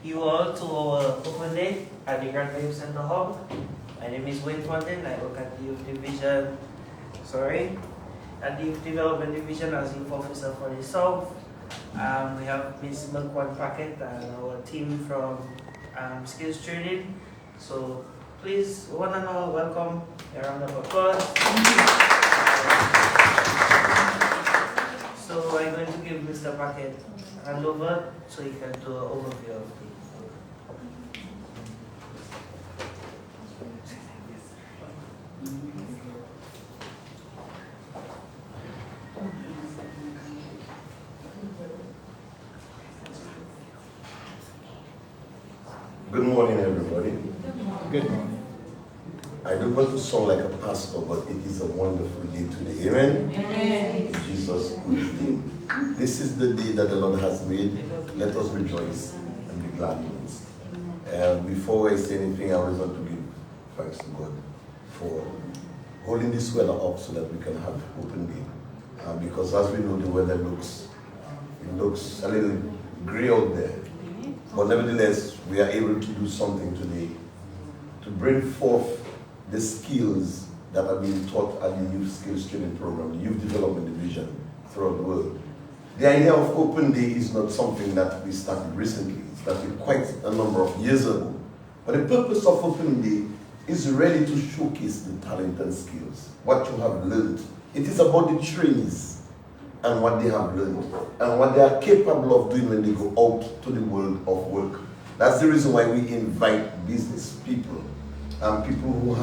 you all to our open day at the Grandbay Center Hub. My name is Wayne Fontaine. I work at the Youth Division, at the Youth Development Division as Youth Officer for the South. We have Ms. McQuan Packet and our team from Skills Training. So please, one and all, welcome. A round of applause. So I'm going to give Mr. Packet a hand over so he can do an overview of the. Good morning, everybody. Good morning. I don't want to sound like a pastor, but it is a wonderful day today. Amen? Amen. Jesus' good day. This is the day that the Lord has made. Let us rejoice and be glad in it. And before I say anything, I always want to give thanks to God for holding this weather up so that we can have open day. Because as we know, the weather looks a little gray out there. But nevertheless, we are able to do something today to bring forth the skills that are being taught at the Youth Skills Training Program, the Youth Development Division throughout the world. The idea of Open Day is not something that we started recently. It started quite a number of years ago. But the purpose of Open Day is really to showcase the talent and skills, what you have learned. It is about the trainees and what they have learned and what they are capable of doing when they go out to the world of work. That's the reason why we invite business people and people who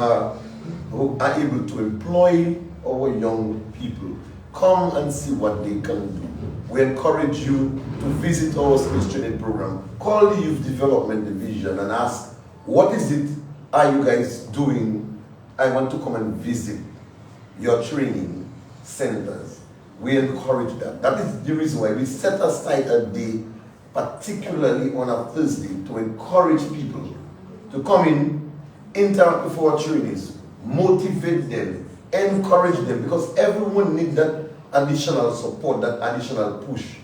are able to employ our young people. Come and see what they can do. We encourage you to visit our skills training program. Call the Youth Development Division and ask, what is it are you guys doing? I want to come and visit your training centers. We encourage that. That is the reason why we set aside a day, particularly on a Thursday, to encourage people to come in, interact with our trainees, motivate them, encourage them, because everyone needs that additional support, that additional push.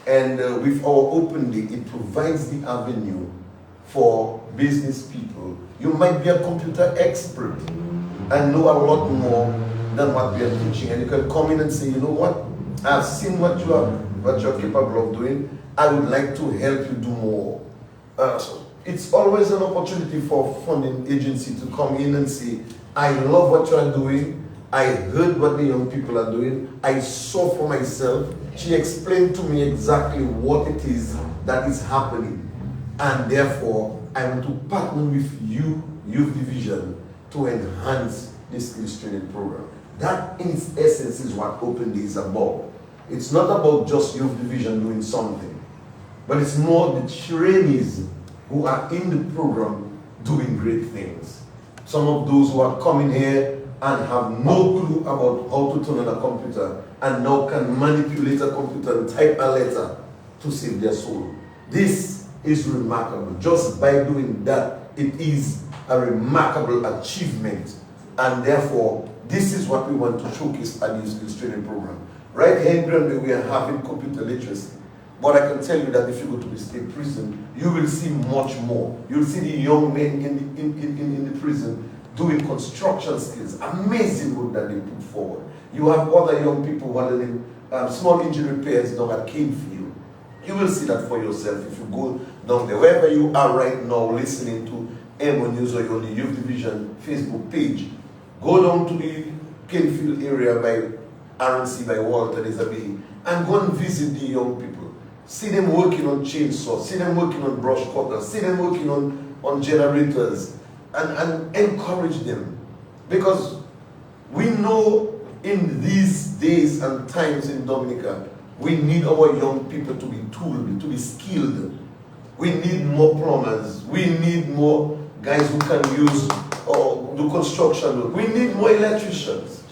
And with our open day, it provides the avenue for business people. You might be a computer expert and know a lot more than what we are teaching, and you can come in and say, you know what, I've seen what you're capable of doing. I would like to help you do more. So it's always an opportunity for a funding agency to come in and say, I love what you are doing. I heard what the young people are doing. I saw for myself. She explained to me exactly what it is that is happening. And therefore, I want to partner with you, Youth Division, to enhance the skills training program. That in essence is what Open Day is about. It's not about just Youth Division doing something, but it's more the trainees who are in the program doing great things. Some of those who are coming here and have no clue about how to turn on a computer and now can manipulate a computer and type a letter to save their soul. This is remarkable. Just by doing that, it is a remarkable achievement, and therefore this is what we want to showcase at the skills training program. Right here in Grandbay, we are having computer literacy. But I can tell you that if you go to the state prison, you will see much more. You'll see the young men in the prison doing construction skills. Amazing work that they put forward. You have other young people who are learning small engine repairs down at Canefield. You will see that for yourself if you go down there. Wherever you are right now listening to Emonews or you're on the Youth Division Facebook page, go down to the Canefield area by RNC, by Walter Elizabeth, and go and visit the young people. See them working on chainsaws, see them working on brush cutters, see them working on generators, and encourage them. Because we know in these days and times in Dominica, we need our young people to be tooled, to be skilled. We need more plumbers. We need more guys who can use or do construction work. We need more electricians.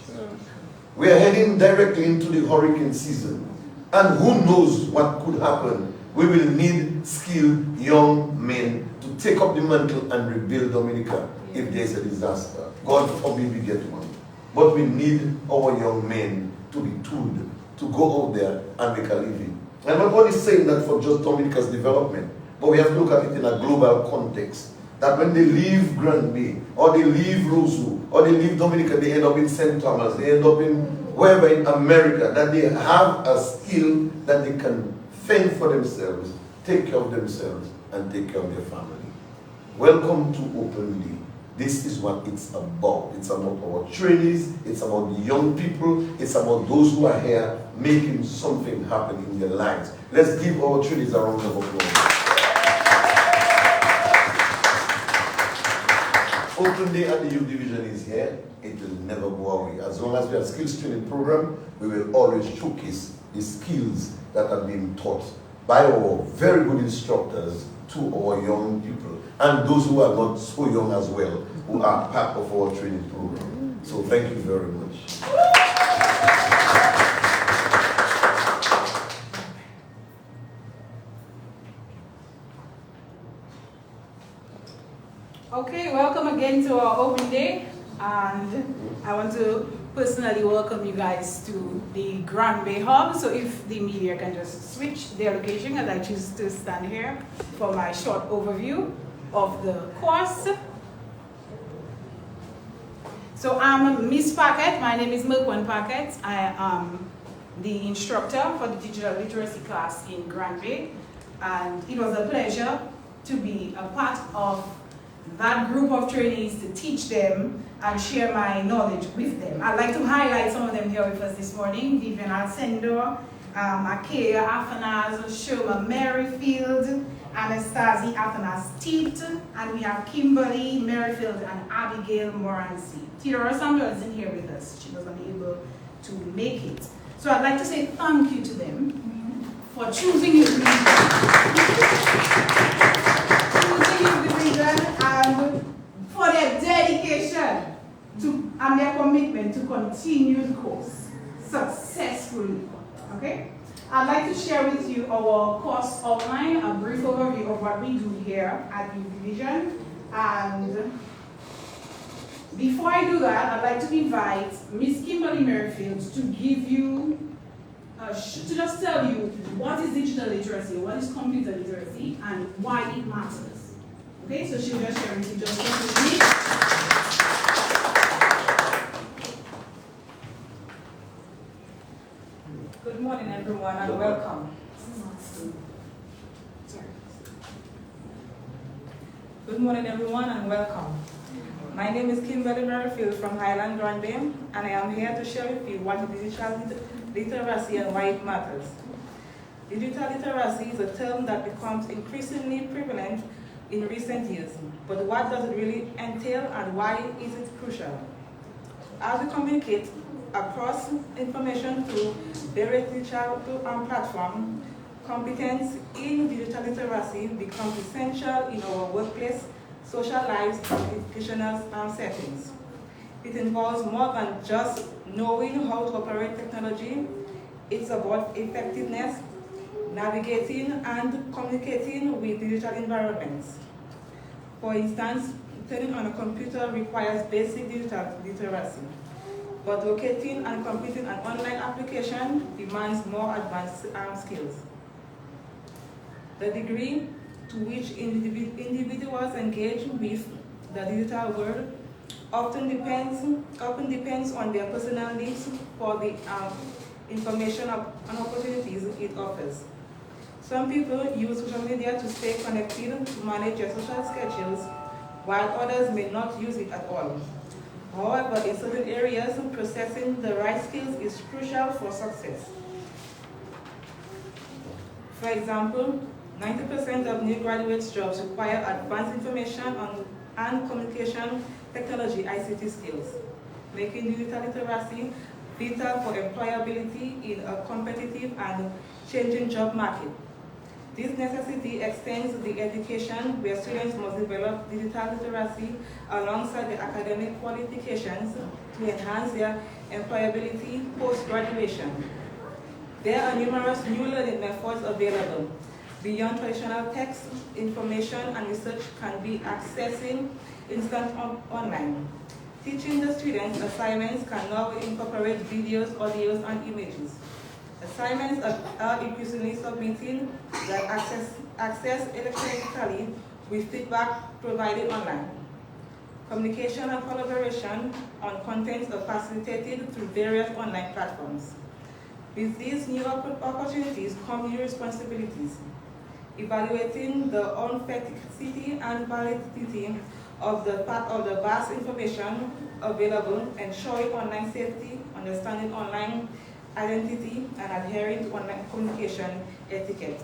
We are heading directly into the hurricane season. And who knows what could happen. We will need skilled young men to take up the mantle and rebuild Dominica if there is a disaster. God forbid we get one. But we need our young men to be tooled, to go out there and make a living. I'm not only saying that for just Dominica's development. but we have to look at it in a global context. That when they leave Grandbay, or they leave Roseau, or they leave Dominica, they end up in St. Thomas, they end up in wherever in America, that they have a skill that they can fend for themselves, take care of themselves, and take care of their family. Welcome to Open Day. This is what it's about. It's about our trainees, it's about the young people, it's about those who are here making something happen in their lives. Let's give our trainees a round of applause. Open Day at the Youth Division is here. It will never go away. As long as we have skills training program, we will always showcase the skills that are being taught by our very good instructors to our young people and those who are not so young as well, who are part of our training program. So thank you very much. Okay, welcome again to our open day, and I want to personally welcome you guys to the Grandbay Hub. So if the media can just switch their location, as I choose to stand here for my short overview of the course. So I'm Miss Paquette. My name is Merkwan Paquette. I am the instructor for the digital literacy class in Grandbay, and it was a pleasure to be a part of that group of trainees to teach them and share my knowledge with them. I'd like to highlight some of them here with us this morning. Vivian Alcindor, Akea Afanas, Shoma Merrifield, Anastasia Afanas Teet, and we have Kimberly Merrifield and Abigail Morancy. Tira Rosando isn't here with us. She was unable to make it. So I'd like to say thank you to them for choosing you and for their dedication to and their commitment to continue the course successfully. Okay? I'd like to share with you our course outline, a brief overview of what we do here at the division. And before I do that, I'd like to invite Miss Kimberly Merrifield to give you, to just tell you what is digital literacy, what is computer literacy, and why it matters. Okay, so she'll just share with you just with me. Good morning, everyone, and welcome. Good morning, everyone, and welcome. My name is Kimberly Merrifield from Highland Grandbay, and I am here to share with you what is digital literacy and why it matters. Digital literacy is a term that becomes increasingly prevalent in recent years, but what does it really entail and why is it crucial? As we communicate across information through various digital platforms, competence in digital literacy becomes essential in our workplace, social lives, and educational settings. It involves more than just knowing how to operate technology. It's about effectiveness, navigating and communicating with digital environments. For instance, turning on a computer requires basic digital literacy, but locating and completing an online application demands more advanced skills. The degree to which individuals engage with the digital world often depends on their personal needs for the information and opportunities it offers. Some people use social media to stay connected, to manage their social schedules, while others may not use it at all. However, in certain areas, possessing the right skills is crucial for success. For example, 90% of new graduates' jobs require advanced information and communication technology ICT skills, making digital literacy vital for employability in a competitive and changing job market. This necessity extends the education where students must develop digital literacy alongside the academic qualifications to enhance their employability post-graduation. There are numerous new learning methods available. Beyond traditional text, information and research can be accessing instant online. Teaching the students assignments can now incorporate videos, audios, and images. Assignments are increasingly submitted that access electronically with feedback provided online. Communication and collaboration on content are facilitated through various online platforms. With these new opportunities come new responsibilities. Evaluating the authenticity and validity of the vast information available, ensuring online safety, understanding online identity, and adhering to online communication etiquette.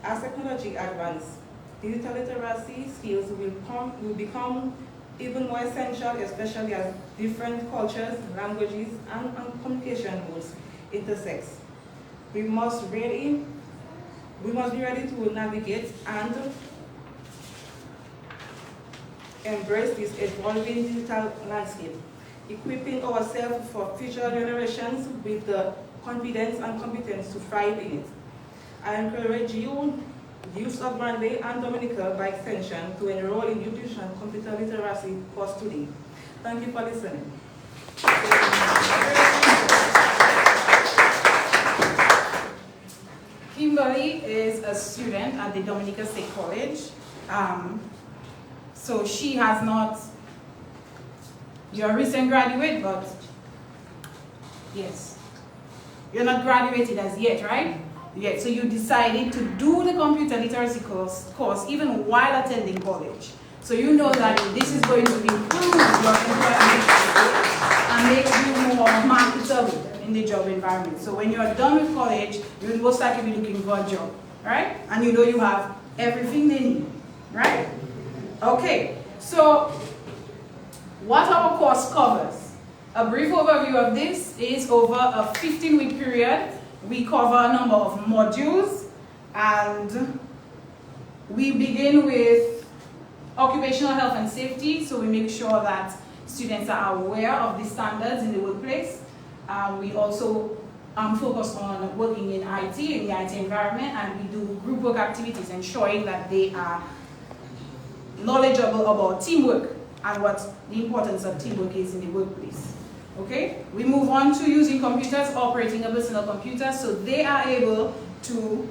As technology advances, digital literacy skills will become even more essential, especially as different cultures, languages, and communication modes intersect. We must be ready to navigate and embrace this evolving digital landscape, equipping ourselves for future generations with the confidence and competence to thrive in it. I encourage you, youth of Grandbay and Dominica by extension, to enroll in nutrition and computer literacy course today. Thank you for listening. Kimberly is a student at the Dominica State College. So she has not, you're a recent graduate, but yes, you're not graduated as yet, right? Yet, so you decided to do the computer literacy course even while attending college. So you know that this is going to improve your employment and make you more marketable in the job environment. So when you're done with college, you will most likely be looking for a job, right? And you know you have everything they need, right? Okay, so what our course covers. A brief overview of this is over a 15-week period. We cover a number of modules, and we begin with occupational health and safety, so we make sure that students are aware of the standards in the workplace. We also focus on working in IT, in the IT environment, and we do group work activities, ensuring that they are knowledgeable about teamwork and what the importance of teamwork is in the workplace. Okay? We move on to using computers, operating a personal computer, so they are able to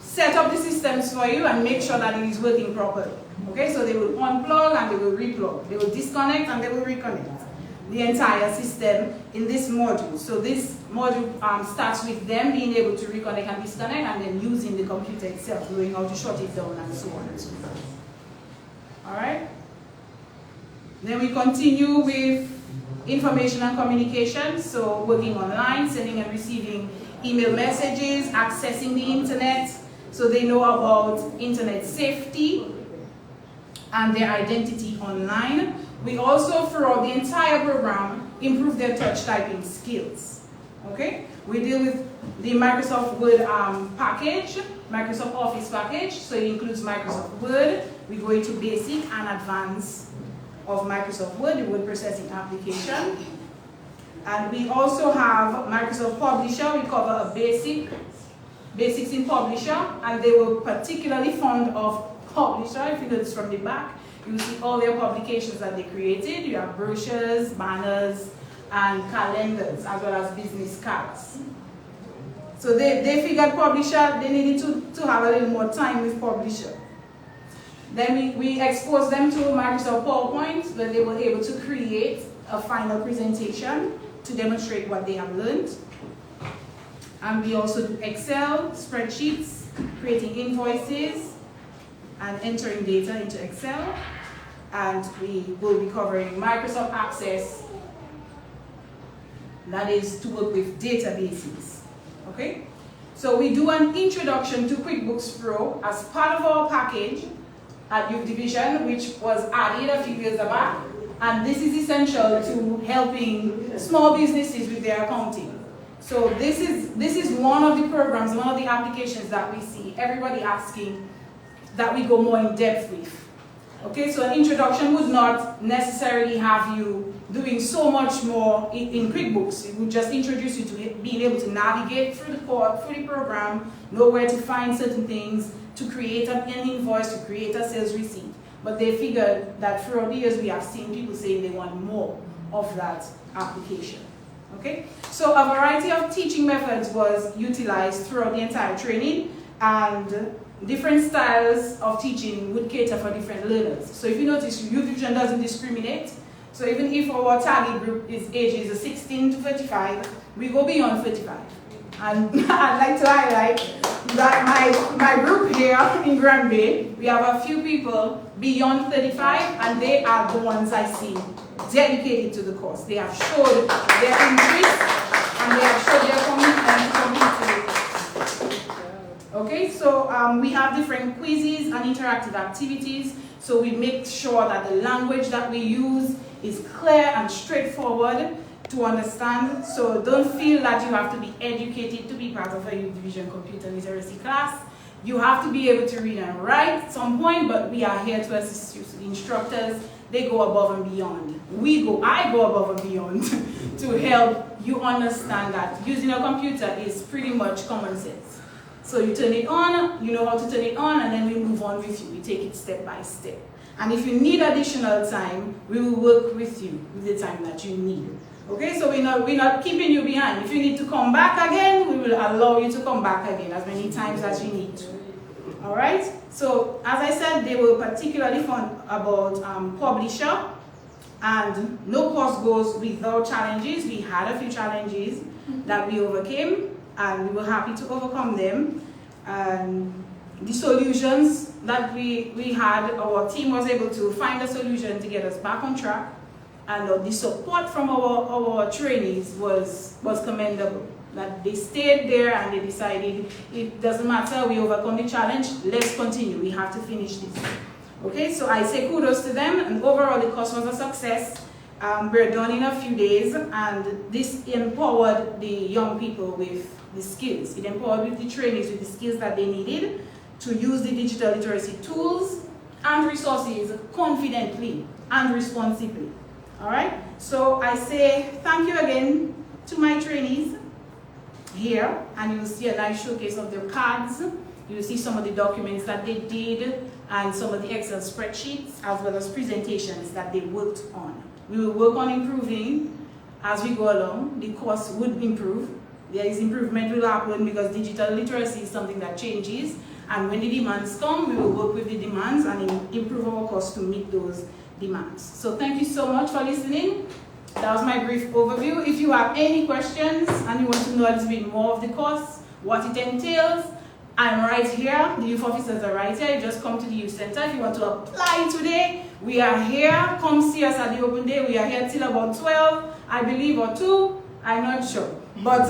set up the systems for you and make sure that it is working properly. Okay? So they will unplug and they will replug. They will disconnect and they will reconnect the entire system in this module. So this module starts with them being able to reconnect and disconnect, and then using the computer itself, knowing how to shut it down and so on and so forth. Alright? Then we continue with information and communication, so working online, sending and receiving email messages, accessing the internet, so they know about internet safety and their identity online. We also, throughout the entire program, improve their touch typing skills. Okay? We deal with the Microsoft Word package, Microsoft Office package, so it includes Microsoft Word. We go into basic and advanced of Microsoft Word, the word processing application. And we also have Microsoft Publisher. We cover a basics in Publisher, and they were particularly fond of Publisher. If you notice from the back, you see all their publications that they created. You have brochures, banners, and calendars, as well as business cards. So they figured Publisher, they needed to have a little more time with Publisher. Then we exposed them to Microsoft PowerPoint, where they were able to create a final presentation to demonstrate what they have learned. And we also do Excel, spreadsheets, creating invoices, and entering data into Excel. And we will be covering Microsoft Access, that is to work with databases. Okay? So we do an introduction to QuickBooks Pro as part of our package at Youth Division, which was added a few years back. And this is essential to helping small businesses with their accounting. So this is one of the programs, one of the applications that we see everybody asking that we go more in depth with. Okay, so an introduction would not necessarily have you doing so much more in QuickBooks. It would just introduce you to being able to navigate through the program, know where to find certain things, to create an invoice, to create a sales receipt. But they figured that throughout the years we have seen people saying they want more of that application. Okay, so a variety of teaching methods was utilized throughout the entire training, and different styles of teaching would cater for different learners. So if you notice, Youth Vision doesn't discriminate. So even if our target group is ages 16 to 35, we go beyond 35. And I'd like to highlight that my group here in Grandbay, we have a few people beyond 35, and they are the ones I see dedicated to the course. They have showed their interest and they have showed their commitment to complete it. Okay, so we have different quizzes and interactive activities. So we make sure that the language that we use is clear and straightforward to understand. So don't feel that you have to be educated to be part of a Youth Division computer literacy class. You have to be able to read and write at some point, but we are here to assist you. So the instructors, they go above and beyond. I go above and beyond to help you understand that using a computer is pretty much common sense. So you turn it on, you know how to turn it on, and then we move on with you. We take it step by step. And if you need additional time, we will work with you with the time that you need. Okay, so we're not keeping you behind. If you need to come back again, we will allow you to come back again as many times as you need to. All right, so as I said, they were particularly fun about publisher, and no course goes without challenges. We had a few challenges that we overcame, and we were happy to overcome them. And the solutions that we had, our team was able to find a solution to get us back on track, and the support from our trainees was commendable. That they stayed there and they decided, it doesn't matter, we overcome the challenge, let's continue, we have to finish this. Okay, so I say kudos to them, and overall the course was a success. We're done in a few days, and this empowered the young people with the skills. It empowered with the trainees with the skills that they needed to use the digital literacy tools and resources confidently and responsibly. All right, so I say thank you again to my trainees here, and you will see a nice showcase of their cards. You will see some of the documents that they did and some of the Excel spreadsheets, as well as presentations that they worked on. We will work on improving as we go along. The course would improve. There is improvement will happen because digital literacy is something that changes, and when the demands come, we will work with the demands and improve our course to meet those demands. So thank you so much for listening. That was my brief overview. If you have any questions and you want to know a little bit more of the course, what it entails, I'm right here. The youth officers are right here. You just come to the youth center. If you want to apply today, we are here. Come see us at the open day. We are here till about 12, I believe, or 2. I'm not sure. But,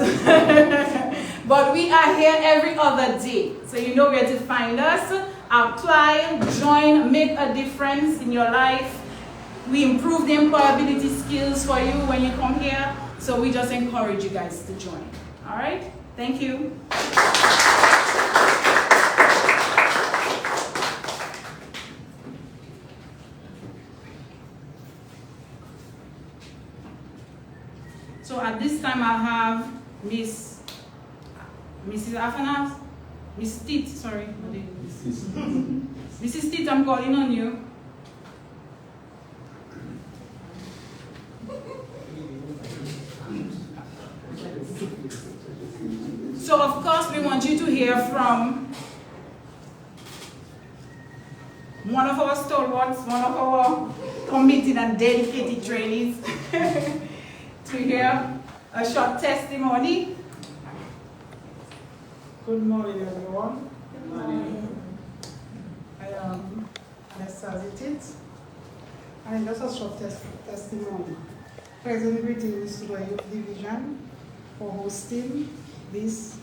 but we are here every other day. So you know where to find us. Apply, join, make a difference in your life. We improve the employability skills for you when you come here. So we just encourage you guys to join. All right? Thank you. So at this time I have Mrs. Afanas, Mrs. Tit, sorry. Mrs. Tit, I'm calling on you. So of course we want you to hear from one of our stalwarts, one of our committed and dedicated trainees to hear a short testimony. Good morning, everyone. Good morning. I am Anastasia, and just a short testimony. Present greetings to the Youth Division for hosting this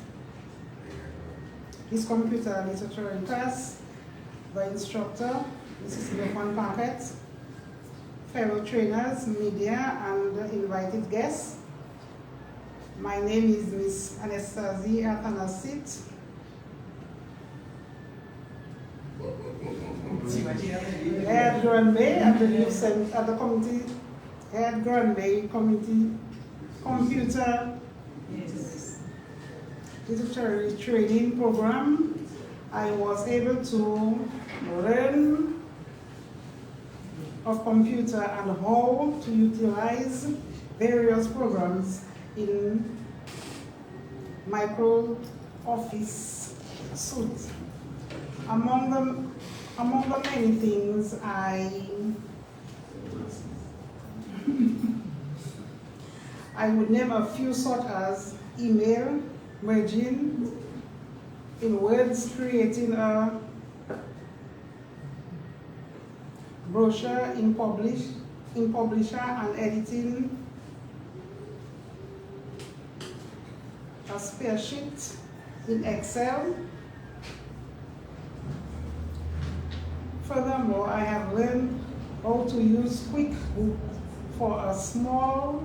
computer literature class, the instructor, Mrs. Emonews Packet, fellow trainers, media, and invited guests. My name is Miss Anastasia Athanasit. Head Grandbay at the Youth Center, at the community, Head Grandbay Community Computer Literary Training Program. I was able to learn of computer and how to utilize various programs in micro office suite. Among the many things I would name a few, such as email, merging in words, creating a brochure in Publisher, and editing a spreadsheet in Excel. Furthermore, I have learned how to use QuickBooks for a small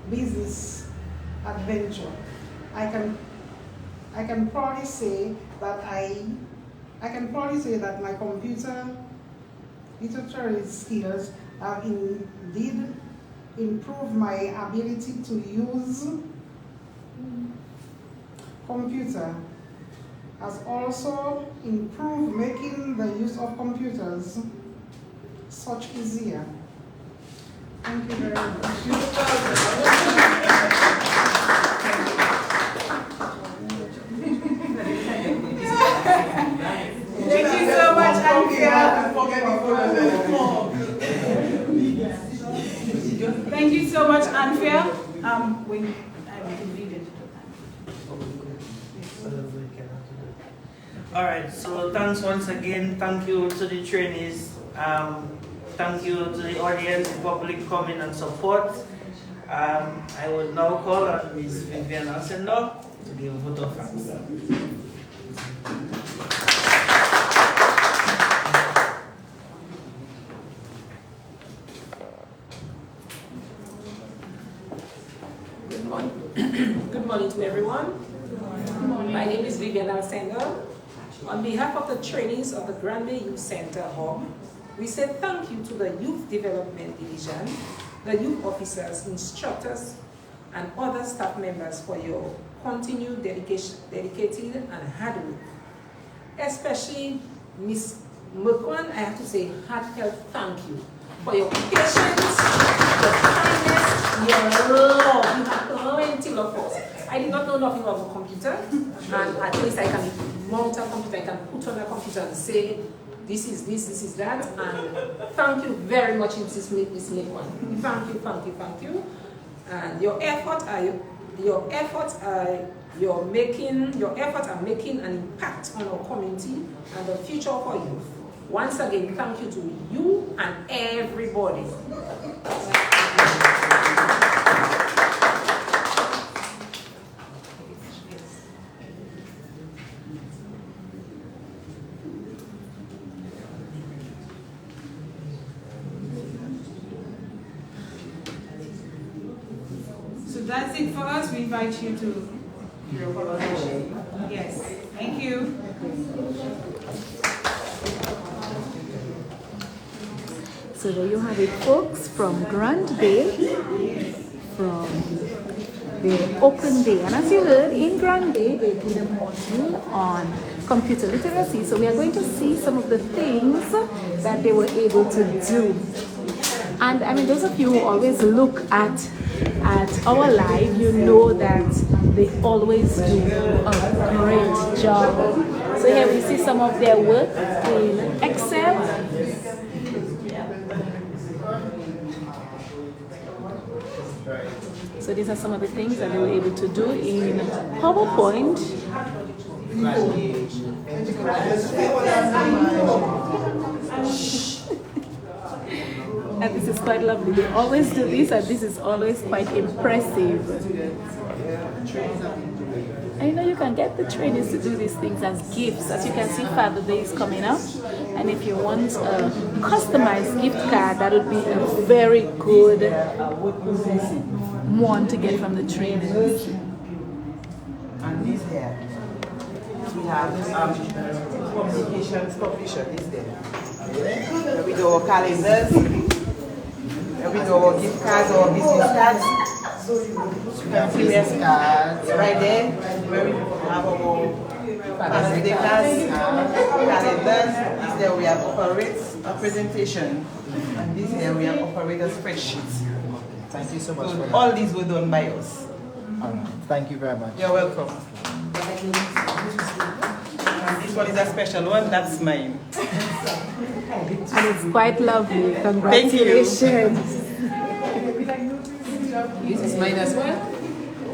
business adventure. I can proudly say that my computer literary skills have indeed improved my ability to use computer, has also improved making the use of computers such easier. Thank you very much. Thank you so much, Anthea. Thank you so much, Anthea. All right, so thanks once again. Thank you to the trainees. Thank you to the audience, the public coming and support. I will now call on Ms. Vivian Asendo to give a vote of thanks. Good morning. Good morning to everyone. Good morning. My name is Vivian Alcendo. On behalf of the trainees of the Grandbay Youth Center Home, we say thank you to the Youth Development Division, the youth officers, instructors, and other staff members for your continued dedicated and hard work. Especially Ms. Mukwan, I have to say heartfelt thank you for your patience, your kindness, your love. You have plenty of us. I did not know nothing about a computer, and at least I can mount a computer, I can put on a computer and say, this is this, this is that, and thank you very much, Ms. Mukwan. Thank you, thank you, thank you. And your efforts are making an impact on our community and the future of our youth. Once again, thank you to you and everybody. So that's it for us. We invite you to your presentation. Yes, thank you. So there you have it, folks, from Grandbay, from the open day. And as you heard, in Grandbay, they did a module on computer literacy. So we are going to see some of the things that they were able to do. And I mean, those of you who always look at our live, you know that they always do a great job. So here we see some of their work in Excel. So these are some of the things that they were able to do in PowerPoint. And this is quite lovely. They always do this, and this is always quite impressive. And you know, you can get the trainers to do these things as gifts. As you can see, Father Day is coming up. And if you want a customized gift card, that would be a very good one to get from the trainers. And this here, we have communications publisher, this there. We do our calendars, we do our gift cards or business cards. Business cards. Right there, where we have our Father's Day cards, calendars. This there we have operate a presentation. And this here we have operate a spreadsheet. Thank you so much for that. All these were done by us. All right. Thank you very much. You're welcome. And this one is a special one, that's mine. And it's quite lovely. Thank Congratulations. This is mine as well.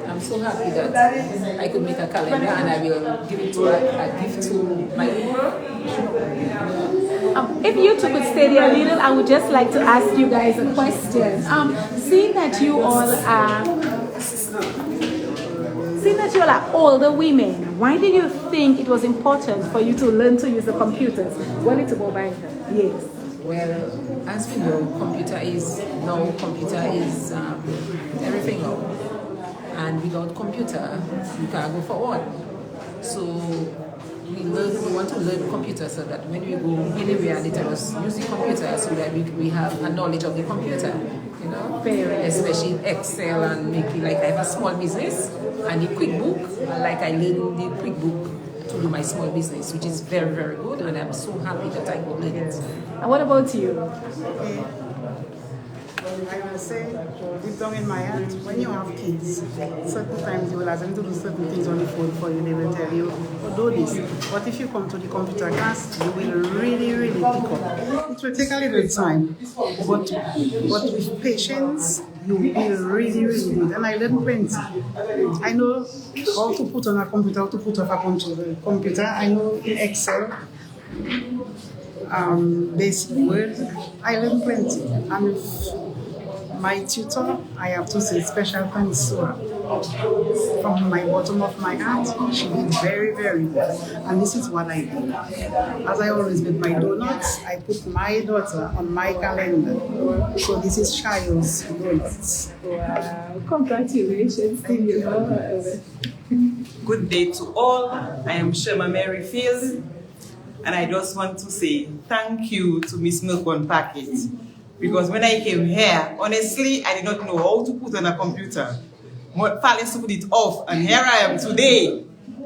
I'm so happy that I could make a calendar and I will give it to a gift to my people. If you two could stay there a little, I would just like to ask you guys a question. Seeing that you all are older women, why did you think it was important for you to learn to use the computers? Well, it's a mobile. Yes. Well, as we know, computer is everything now. And without computer, you can't go forward. So we want to learn computer so that when we go anywhere, let us use the computer so that we have a knowledge of the computer. You know, especially Excel and making, like I have a small business and the QuickBook, like I learned the QuickBook to do my small business, which is very, very good, and I'm so happy that I could learn it. And what about you? I will say, deep down in my heart, when you have kids, certain times you will ask them to do certain things on the phone for you. They will tell you, oh, do this. But if you come to the computer class, you will really, really pick up. It will take a little time, but with patience, you will really, really do it. And I learned plenty. I know how to put on a computer, how to put off a computer. I know in Excel, basic Word. I learned plenty. And with my tutor, I have to say special thanks to her. From my bottom of my heart, she did very, very well. And this is what I do. As I always with my donuts, I put my daughter on my calendar. So this is Child's donuts. Wow, congratulations to you. Good day to all. I am Shema Merrifield. And I just want to say thank you to Miss Milcon Packet. Because when I came here, honestly, I did not know how to put on a computer. Falis to put it off, and here I am today.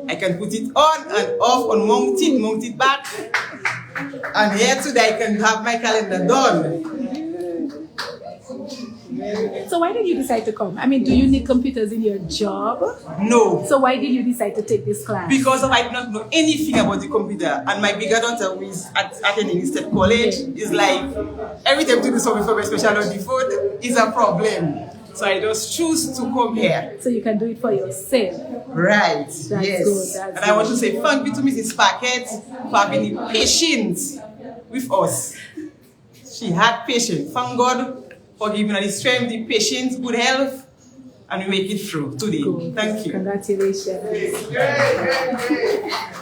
I can put it on and off, and mount it back. And here today I can have my calendar done. So why did you decide to come? I mean, do you need computers in your job? No. So why did you decide to take this class? Because I did not know anything about the computer. And my bigger daughter, who is attending State College, is like, every time to do something for me, especially on the phone, is a problem. So I just choose to come here. So you can do it for yourself. Right, That's yes. Good, I want to say thank you to Mrs. Packet for having the patience with us. She had patience. Thank God for giving her the strength, the patience, good health, and we make it through today. Good. Thank you. Congratulations.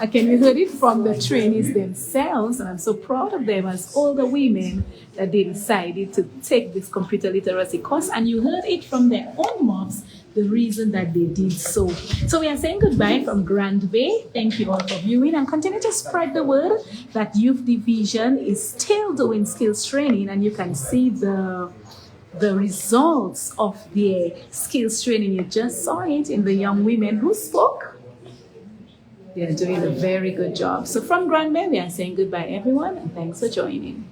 Again, we heard it from the trainees themselves, and I'm so proud of them as older women that they decided to take this computer literacy course, and you heard it from their own mouths, the reason that they did so. So we are saying goodbye from Grandbay. Thank you all for viewing, and continue to spread the word that Youth Division is still doing skills training, and you can see the results of their skills training. You just saw it in the young women who spoke. They are doing a very good job. So from Grandbay, we are saying goodbye, everyone, and thanks for joining.